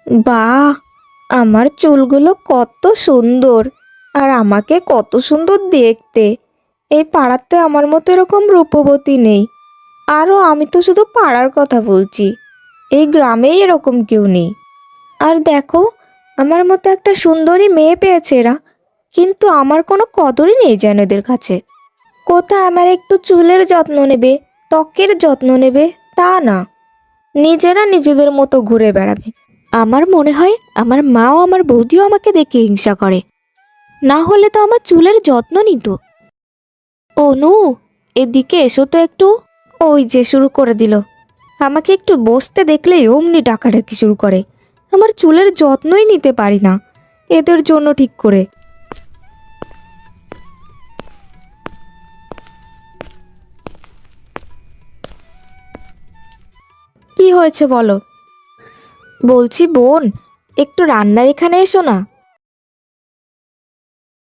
বাহ, আমার চুলগুলো কত সুন্দর, আর আমাকে কত সুন্দর দেখতে। এই পাড়াতে আমার মতো এরকম রূপবতী নেই। আরও আমি তো শুধু পাড়ার কথা বলছি, এই গ্রামেই এরকম কেউ নেই। আর দেখো, আমার মতো একটা সুন্দরী মেয়ে পেয়েছে এরা, কিন্তু আমার কোনো কদরই নেই যেন এদের কাছে। কোথায় আমার একটু চুলের যত্ন নেবে, ত্বকের যত্ন নেবে, তা না, নিজেরা নিজেদের মতো ঘুরে বেড়াবে। আমার মনে হয় আমার মাও আমার বৌদিও আমাকে দেখে হিংসা করে, না হলে তো আমার চুলের যত্ন নিত। অনু, এদিকে এসো তো একটু। ওই যে শুরু করে দিল, আমাকে একটু বসতে দেখলেই অমনি ডাকাডাকি শুরু করে। আমার চুলের যত্নই নিতে পারি না এদের জন্য ঠিক করে। কি হয়েছে বলো? বলছি বোন, একটু রান্নার এখানে এসো না।